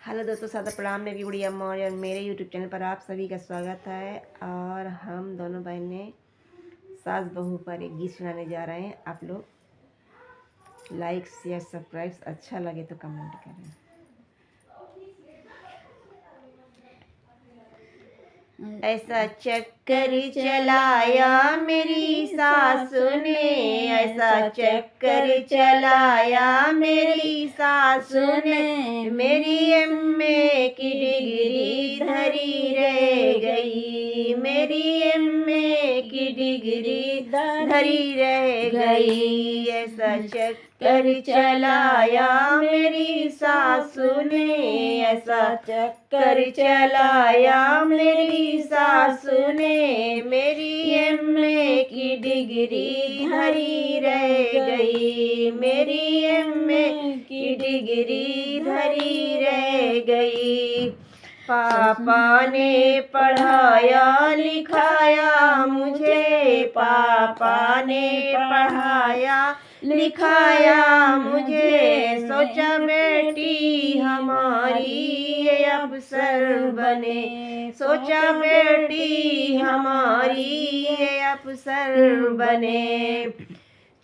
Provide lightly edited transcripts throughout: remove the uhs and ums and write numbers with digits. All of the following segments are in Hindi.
हेलो दोस्तों, सादा प्रणाम। मेरी गुड़िया मौर्य और मेरे यूट्यूब चैनल पर आप सभी का स्वागत है। और हम दोनों बहनें सास बहू पर एक गीत सुनाने जा रहे हैं। आप लोग लाइक शेयर सब्सक्राइब, अच्छा लगे तो कमेंट करें। ऐसा चक्कर चलाया मेरी सासू ने, ऐसा चक्कर चलाया मेरी सासू ने, मेरी एमए की डिग्री धरी रह गई, मेरी एमए की डिग्री धरी रह गई। ऐसा चक्कर चलाया मेरी सासू ने, ऐसा चक्कर चलाया मेरी सासू ने, मेरी एमए की डिग्री धरी रह गई, मेरी एमए की डिग्री धरी रह गई। पापा ने पढ़ाया लिखाया मुझे, पापा ने पढ़ाया लिखाया मुझे, सोचा बेटी हमारी ये अफसर बने, सोचा बेटी हमारी ये अफसर बने।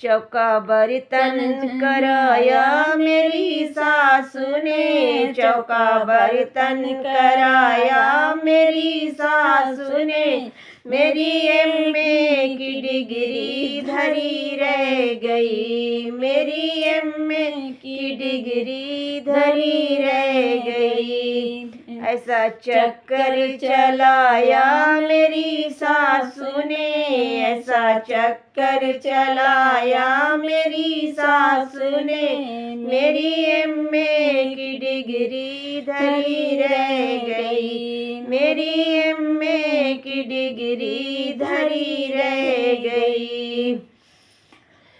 चौका बर्तन कराया मेरी सासू ने, चौका बर्तन कराया मेरी सासू ने, मेरी एमए की डिग्री धरी रह गई, मेरी एमए की डिग्री धरी रह गई। ऐसा चक्कर चलाया मेरी सासू ने, ऐसा चक्कर चलाया मेरी सासू ने, मेरी एमए की डिग्री धरी रह गई, मेरी एमए की डिग्री धरी रह गई।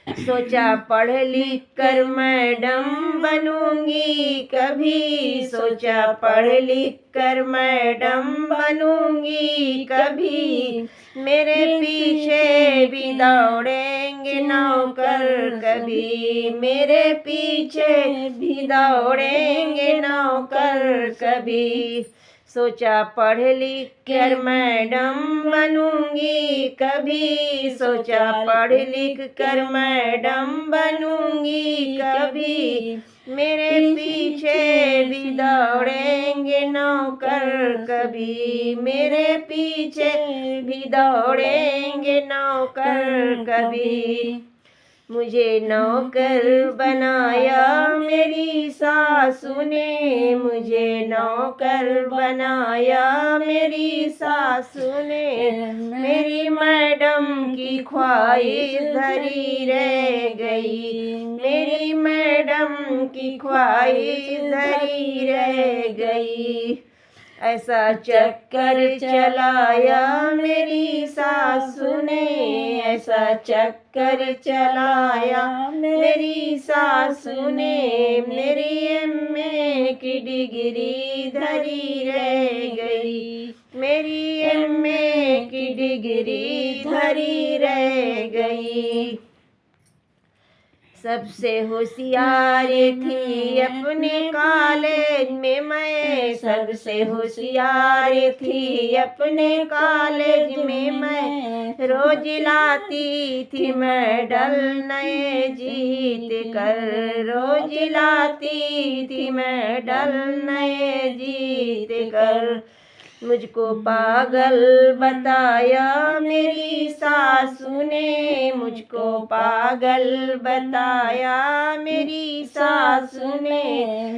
सोचा पढ़ लिख कर मैडम बनूंगी कभी, सोचा पढ़ लिख कर मैडम बनूंगी कभी, मेरे पीछे भी दौड़ेंगे नौकर कभी, मेरे पीछे भी दौड़ेंगे नौकर कभी। सोचा पढ़ लिख कर मैडम बनूंगी कभी, सोचा पढ़ लिख कर मैडम बनूंगी कभी, मेरे पीछे भी दौड़ेंगे नौकर कभी, मेरे पीछे भी दौड़ेंगे नौकर कभी। मुझे नौकर बनाया मेरी सासू ने, मुझे नौकर बनाया मेरी सासू ने, मेरी मैडम की ख्वाहिश धरी रह गई, मेरी मैडम की ख्वाहिश धरी रह गई। ऐसा चक्कर चलाया मेरी सासू ने, ऐसा चक्कर चलाया मेरी सासू ने, मेरी एमए की डिग्री धरी रह गई, मेरी एमए की डिग्री धरी रह गई। सबसे होशियार थी अपने कॉलेज में मैं, सबसे होशियार थी अपने कॉलेज में मैं, रोज लाती थी मेडल नए जीत कर, रोज लाती थी मेडल नए जीत कर। मुझको पागल बताया मेरी सासू ने, मुझको पागल बताया मेरी सासू ने,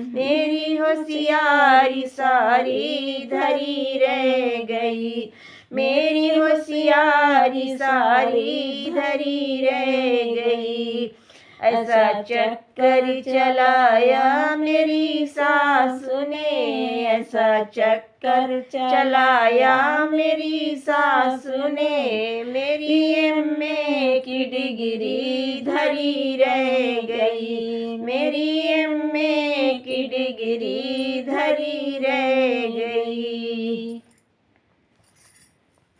मेरी होशियारी सारी धरी रह गई, मेरी होशियारी सारी धरी रह गई। ऐसा चक्कर चलाया मेरी सासू ने, ऐसा चक्कर चलाया मेरी सासू ने, मेरी एमए की डिग्री धरी रह गई, मेरी एमए की डिग्री धरी रह